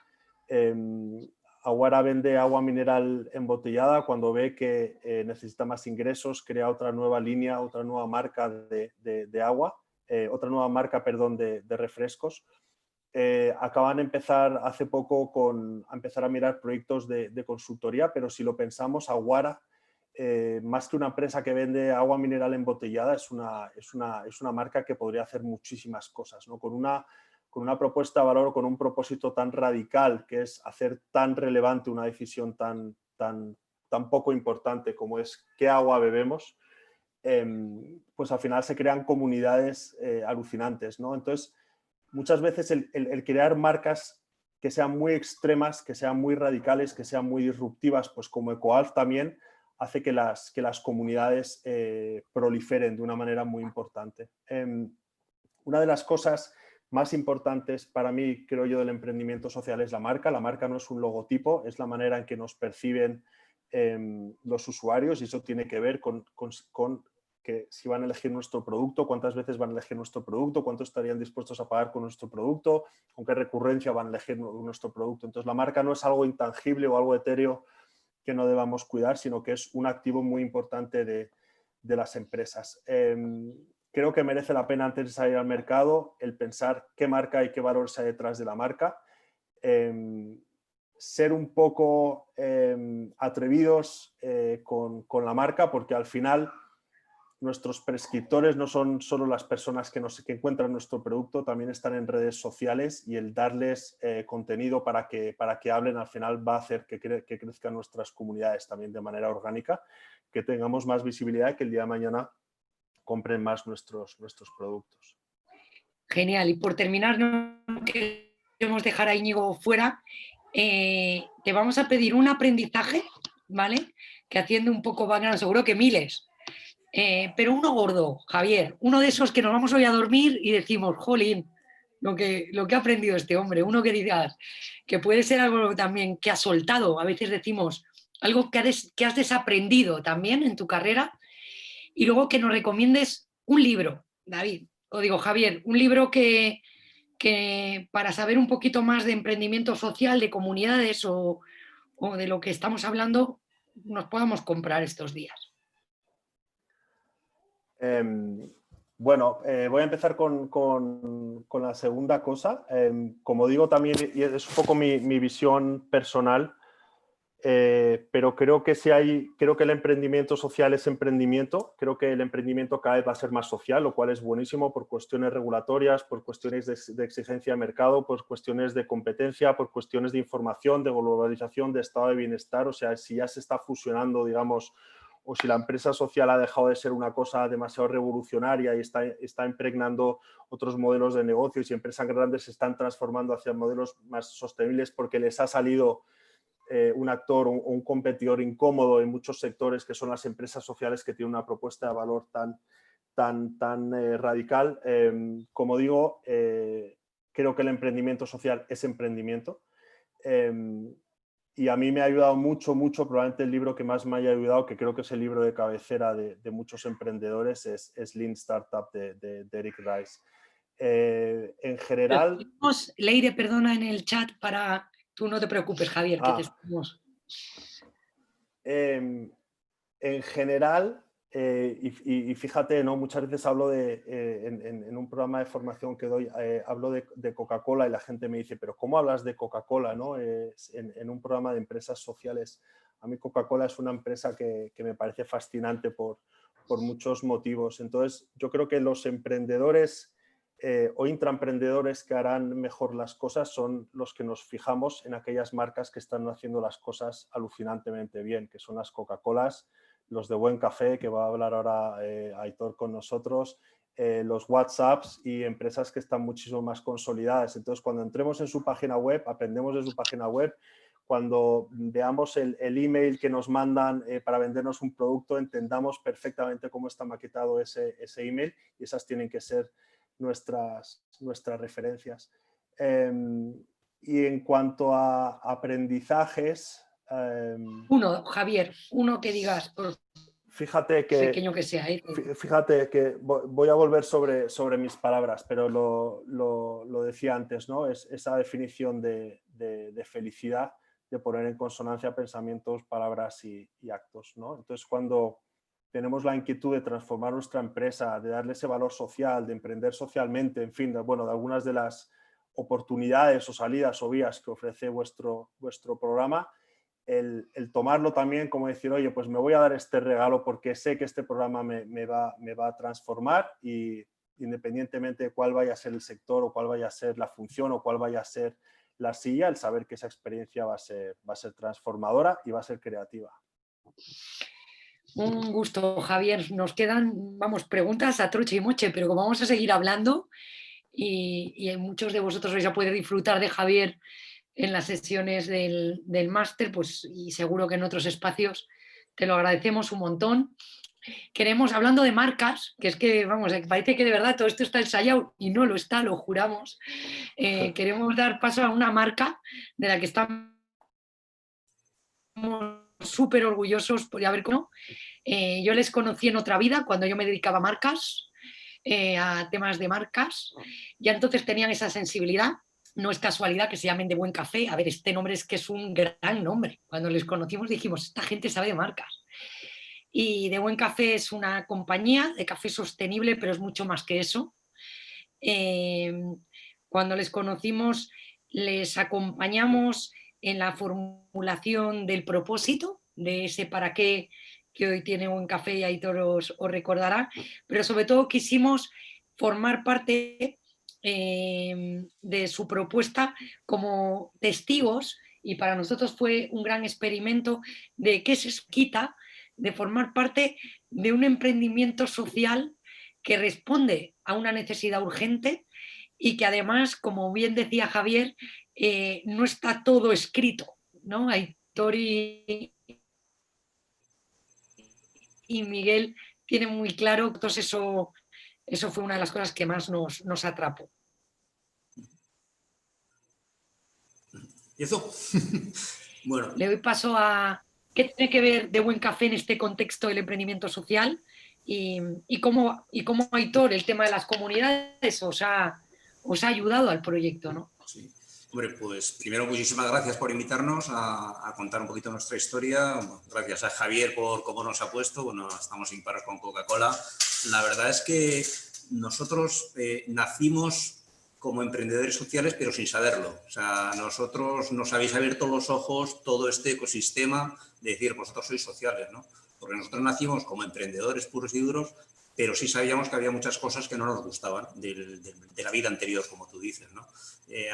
Aguara vende agua mineral embotellada. Cuando ve que necesita más ingresos, crea otra nueva línea, otra nueva marca de agua, otra nueva marca, perdón, de refrescos. Acaban de empezar hace poco a empezar a mirar proyectos de consultoría, pero si lo pensamos, Aguara, más que una empresa que vende agua mineral embotellada, es una marca que podría hacer muchísimas cosas, ¿no? Con una propuesta de valor, con un propósito tan radical, que es hacer tan relevante una decisión tan poco importante como es qué agua bebemos, pues al final se crean comunidades alucinantes, ¿no? Entonces, muchas veces el crear marcas que sean muy extremas, que sean muy radicales, que sean muy disruptivas, pues como Ecoalf también, hace que las comunidades proliferen de una manera muy importante. Una de las cosas más importantes para mí, creo yo, del emprendimiento social es la marca. La marca no es un logotipo, es la manera en que nos perciben los usuarios, y eso tiene que ver con que si van a elegir nuestro producto, cuántas veces van a elegir nuestro producto, cuánto estarían dispuestos a pagar con nuestro producto, con qué recurrencia van a elegir nuestro producto. Entonces, la marca no es algo intangible o algo etéreo que no debamos cuidar, sino que es un activo muy importante de las empresas. Creo que merece la pena, antes de salir al mercado, el pensar qué marca y qué valores hay detrás de la marca. Ser un poco atrevidos con la marca, porque al final nuestros prescriptores no son solo las personas que encuentran nuestro producto, también están en redes sociales, y el darles contenido para que hablen al final va a hacer que crezcan nuestras comunidades también de manera orgánica, que tengamos más visibilidad y que el día de mañana compren más nuestros productos. Genial. Y por terminar, no queremos dejar a Íñigo fuera. Te vamos a pedir un aprendizaje, ¿vale? Que haciendo un poco background, seguro que miles. Pero uno gordo, Javier, uno de esos que nos vamos hoy a dormir y decimos, jolín, lo que ha aprendido este hombre, uno que digas que puede ser algo también que has soltado, a veces decimos algo que has desaprendido también en tu carrera, y luego que nos recomiendes un libro David, o digo Javier, un libro que para saber un poquito más de emprendimiento social, de comunidades o de lo que estamos hablando, nos podamos comprar estos días. Bueno, voy a empezar con la segunda cosa. Como digo también, y es un poco mi visión personal, pero creo que creo que el emprendimiento social es emprendimiento. Creo que el emprendimiento cada vez va a ser más social, lo cual es buenísimo por cuestiones regulatorias, por cuestiones de exigencia de mercado, por cuestiones de competencia, por cuestiones de información, de globalización, de estado de bienestar. O sea, si ya se está fusionando, digamos, o si la empresa social ha dejado de ser una cosa demasiado revolucionaria y está impregnando otros modelos de negocio, y si empresas grandes se están transformando hacia modelos más sostenibles porque les ha salido un actor o un competidor incómodo en muchos sectores, que son las empresas sociales que tienen una propuesta de valor tan radical. Como digo, creo que el emprendimiento social es emprendimiento. Y a mí me ha ayudado mucho, probablemente el libro que más me haya ayudado, que creo que es el libro de cabecera de muchos emprendedores, es Lean Startup de Eric Rice. En general... Leire, perdona en el chat para... Tú no te preocupes, Javier, que te estamos... En general, y fíjate, ¿no? Muchas veces hablo en un programa de formación que doy, hablo de Coca-Cola y la gente me dice, pero ¿cómo hablas de Coca-Cola, ¿no? En un programa de empresas sociales. A mí Coca-Cola es una empresa que me parece fascinante por muchos motivos. Entonces, yo creo que los emprendedores o intraemprendedores que harán mejor las cosas son los que nos fijamos en aquellas marcas que están haciendo las cosas alucinantemente bien, que son las Coca-Colas, los de Buen Café, que va a hablar ahora Aitor con nosotros, los WhatsApps y empresas que están muchísimo más consolidadas. Entonces, cuando entremos en su página web, aprendemos de su página web, cuando veamos el email que nos mandan para vendernos un producto, entendamos perfectamente cómo está maquetado ese email, y esas tienen que ser nuestras referencias. Y en cuanto a aprendizajes... uno, Javier, uno que digas, por fíjate que, pequeño que sea. Fíjate que voy a volver sobre mis palabras, pero lo decía antes, ¿no? Es esa definición de felicidad, de poner en consonancia pensamientos, palabras y actos, ¿no? Entonces, cuando tenemos la inquietud de transformar nuestra empresa, de darle ese valor social, de emprender socialmente, en fin, de algunas de las oportunidades o salidas o vías que ofrece vuestro programa, el tomarlo también como decir, oye, pues me voy a dar este regalo porque sé que este programa me va a transformar, y independientemente de cuál vaya a ser el sector o cuál vaya a ser la función o cuál vaya a ser la silla, el saber que esa experiencia va a ser transformadora y va a ser creativa. Un gusto, Javier. Nos quedan, preguntas a troche y moche, pero como vamos a seguir hablando y muchos de vosotros vais a poder disfrutar de Javier en las sesiones del máster, pues, y seguro que en otros espacios, te lo agradecemos un montón. Queremos, hablando de marcas, que es que, parece que de verdad todo esto está ensayado y no lo está, lo juramos. Queremos dar paso a una marca de la que estamos súper orgullosos por haber conocido. Yo les conocí en otra vida, cuando yo me dedicaba a marcas, a temas de marcas. Ya entonces tenían esa sensibilidad. No es casualidad que se llamen De Buen Café. A ver, este nombre es que es un gran nombre. Cuando les conocimos dijimos, esta gente sabe de marcas. Y De Buen Café es una compañía de café sostenible, pero es mucho más que eso. Cuando les conocimos, les acompañamos en la formulación del propósito, de ese para qué que hoy tiene Buen Café, y Aitor os recordará, pero sobre todo quisimos formar parte de su propuesta como testigos, y para nosotros fue un gran experimento de qué se quita de formar parte de un emprendimiento social que responde a una necesidad urgente y que además, como bien decía Javier, no está todo escrito, ¿no? Aitor y Miguel tienen muy claro, entonces eso fue una de las cosas que más nos atrapó. ¿Y eso? Bueno. Le doy paso a qué tiene que ver De Buen Café en este contexto del emprendimiento social, y cómo Aitor, el tema de las comunidades os ha ayudado al proyecto, ¿no? Sí. Hombre, pues primero muchísimas gracias por invitarnos a contar un poquito nuestra historia. Gracias a Javier por cómo nos ha puesto. Bueno, estamos impares con Coca-Cola. La verdad es que nosotros nacimos como emprendedores sociales, pero sin saberlo. O sea, nosotros nos habéis abierto los ojos todo este ecosistema de decir, vosotros sois sociales, ¿no? Porque nosotros nacimos como emprendedores puros y duros, pero sí sabíamos que había muchas cosas que no nos gustaban de la vida anterior, como tú dices, ¿no?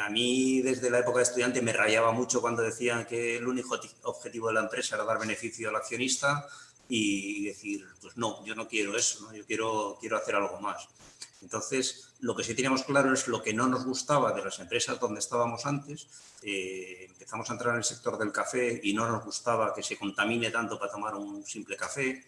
A mí, desde la época de estudiante, me rayaba mucho cuando decían que el único objetivo de la empresa era dar beneficio al accionista y decir, pues no, yo no quiero eso, ¿no? Yo quiero hacer algo más. Entonces, lo que sí teníamos claro es lo que no nos gustaba de las empresas donde estábamos antes. Empezamos a entrar en el sector del café y no nos gustaba que se contamine tanto para tomar un simple café.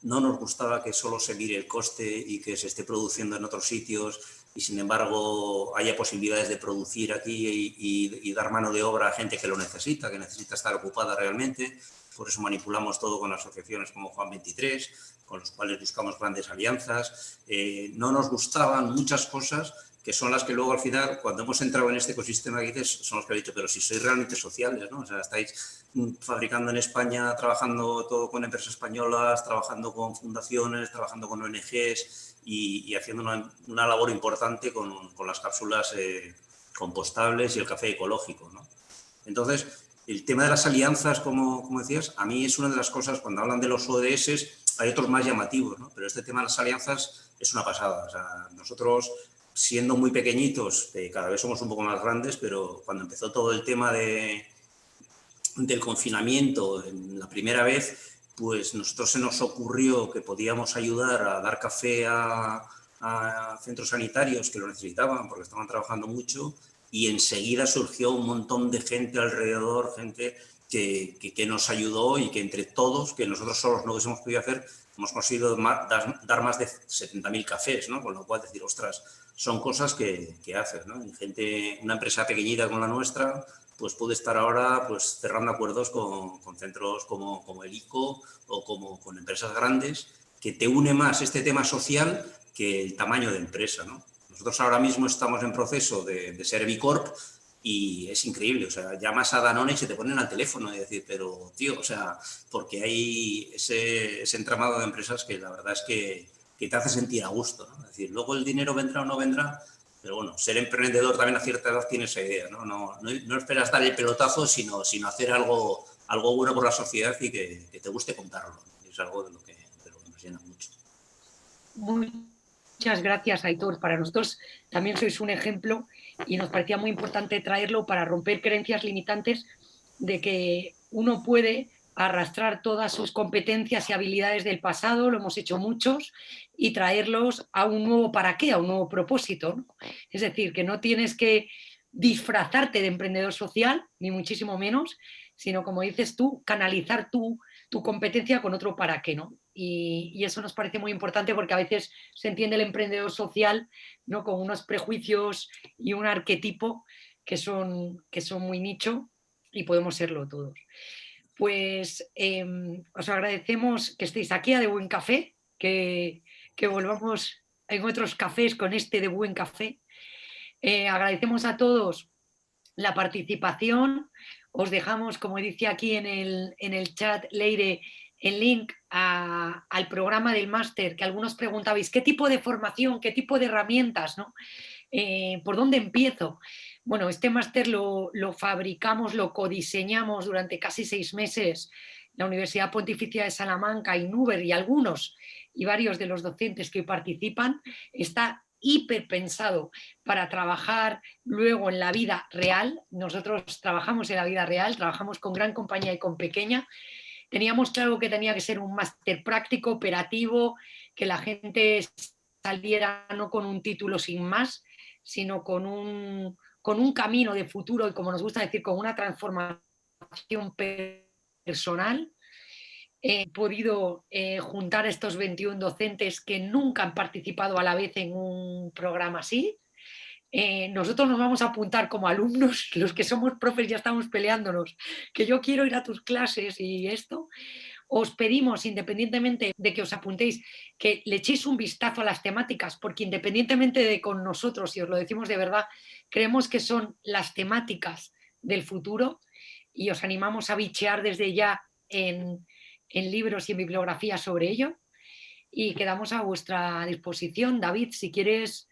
No nos gustaba que solo se mire el coste y que se esté produciendo en otros sitios y, sin embargo, haya posibilidades de producir aquí y dar mano de obra a gente que lo necesita, que necesita estar ocupada realmente. Por eso manipulamos todo con asociaciones como Juan 23, con los cuales buscamos grandes alianzas. No nos gustaban muchas cosas que son las que luego al final, cuando hemos entrado en este ecosistema que dices, son los que he dicho, pero si sois realmente sociales, ¿no? O sea, estáis fabricando en España, trabajando todo con empresas españolas, trabajando con fundaciones, trabajando con ONGs y haciendo una labor importante con las cápsulas compostables y el café ecológico, ¿no? Entonces, el tema de las alianzas, como decías, a mí es una de las cosas, cuando hablan de los ODS, hay otros más llamativos, ¿no? Pero este tema de las alianzas es una pasada. O sea, nosotros, siendo muy pequeñitos, cada vez somos un poco más grandes, pero cuando empezó todo el tema del confinamiento, en la primera vez, pues nosotros se nos ocurrió que podíamos ayudar a dar café a centros sanitarios que lo necesitaban porque estaban trabajando mucho, y enseguida surgió un montón de gente alrededor, gente que nos ayudó y que entre todos, que nosotros solos no hubiésemos podido hacer, hemos conseguido dar más de 70.000 cafés, ¿no? Con lo cual decir, ostras, son cosas que haces, ¿no? Y gente, una empresa pequeñita como la nuestra, pues puede estar ahora pues cerrando acuerdos con centros como el ICO o con empresas grandes, que te une más este tema social que el tamaño de empresa, ¿no? Nosotros ahora mismo estamos en proceso de ser B Corp y es increíble, o sea, llamas a Danone y se te ponen al teléfono y decir, pero tío, o sea, porque hay ese entramado de empresas que la verdad es que te hace sentir a gusto, ¿no? Es decir, luego el dinero vendrá o no vendrá, pero bueno, ser emprendedor también a cierta edad tiene esa idea, ¿no? No esperas dar el pelotazo, sino hacer algo bueno por la sociedad y que te guste contarlo. Es algo de lo que nos llena mucho. Muchas gracias, Aitor. Para nosotros también sois un ejemplo y nos parecía muy importante traerlo para romper creencias limitantes de que uno puede arrastrar todas sus competencias y habilidades del pasado, lo hemos hecho muchos, y traerlos a un nuevo para qué, a un nuevo propósito, ¿no? Es decir, que no tienes que disfrazarte de emprendedor social, ni muchísimo menos, sino, como dices tú, canalizar tu competencia con otro para qué, ¿no? Y eso nos parece muy importante porque a veces se entiende el emprendedor social, ¿no?, con unos prejuicios y un arquetipo que son muy nicho y podemos serlo todos. Pues os agradecemos que estéis aquí a De Buen Café, que volvamos en otros cafés con este De Buen Café. Agradecemos a todos la participación. Os dejamos, como dice aquí en el chat Leire, el link al programa del máster, que algunos preguntabais, ¿qué tipo de formación, qué tipo de herramientas, ¿no? ¿Por dónde empiezo? Bueno, este máster lo fabricamos, lo codiseñamos durante casi 6 meses la Universidad Pontificia de Salamanca, INUBER y algunos y varios de los docentes que participan. Está hiper pensado para trabajar luego en la vida real. Nosotros trabajamos en la vida real, trabajamos con gran compañía y con pequeña. Teníamos claro que tenía que ser un máster práctico, operativo, que la gente saliera no con un título sin más, sino con un camino de futuro y, como nos gusta decir, con una transformación personal. He podido juntar a estos 21 docentes que nunca han participado a la vez en un programa así. Nosotros nos vamos a apuntar como alumnos, los que somos profes ya estamos peleándonos, que yo quiero ir a tus clases y esto. os pedimos, independientemente de que os apuntéis, que le echéis un vistazo a las temáticas, porque independientemente de con nosotros, y os lo decimos de verdad, creemos que son las temáticas del futuro y os animamos a bichear desde ya en libros y en bibliografía sobre ello. Y quedamos a vuestra disposición. David, si quieres,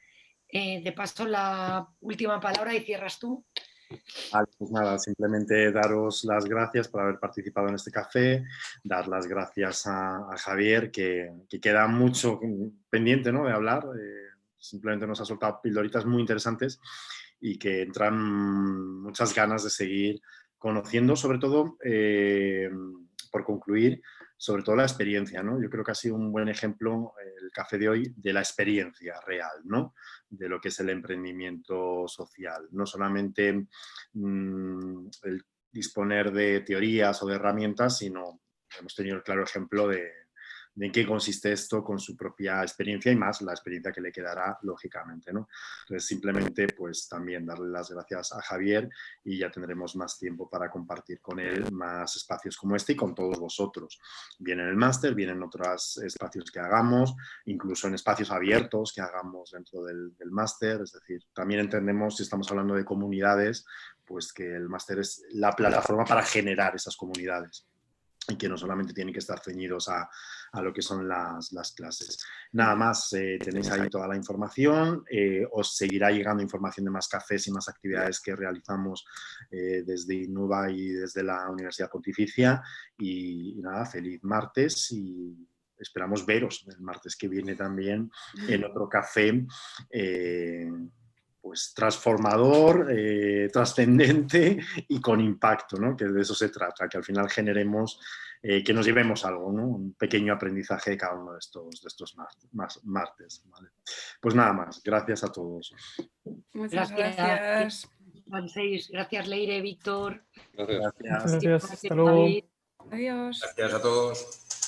te paso la última palabra y cierras tú. Vale, pues nada, simplemente daros las gracias por haber participado en este café, dar las gracias a Javier, que queda mucho pendiente, ¿no?, de hablar. Simplemente nos ha soltado pildoritas muy interesantes y que entran muchas ganas de seguir conociendo, sobre todo, por concluir, sobre todo la experiencia, ¿no? Yo creo que ha sido un buen ejemplo el café de hoy de la experiencia real, ¿no?, de lo que es el emprendimiento social. No solamente el disponer de teorías o de herramientas, sino hemos tenido el claro ejemplo de en qué consiste esto con su propia experiencia y más la experiencia que le quedará, lógicamente, ¿no? Entonces, simplemente, pues también darle las gracias a Javier y ya tendremos más tiempo para compartir con él más espacios como este y con todos vosotros. Bien en el máster, bien en otros espacios que hagamos, incluso en espacios abiertos que hagamos dentro del máster. Es decir, también entendemos, si estamos hablando de comunidades, pues que el máster es la plataforma para generar esas comunidades y que no solamente tienen que estar ceñidos a lo que son las clases. Nada más, tenéis ahí toda la información, os seguirá llegando información de más cafés y más actividades que realizamos desde Innuba y desde la Universidad Pontificia y nada, feliz martes y esperamos veros el martes que viene también en otro café pues transformador, trascendente y con impacto, ¿no?, que de eso se trata, que al final generemos, que nos llevemos algo, ¿no?, un pequeño aprendizaje de cada uno de estos martes, ¿vale? Pues nada más, gracias a todos. Muchas gracias. Gracias, Leire, Víctor. Gracias. Gracias. Gracias. Hasta luego. Adiós. Gracias a todos.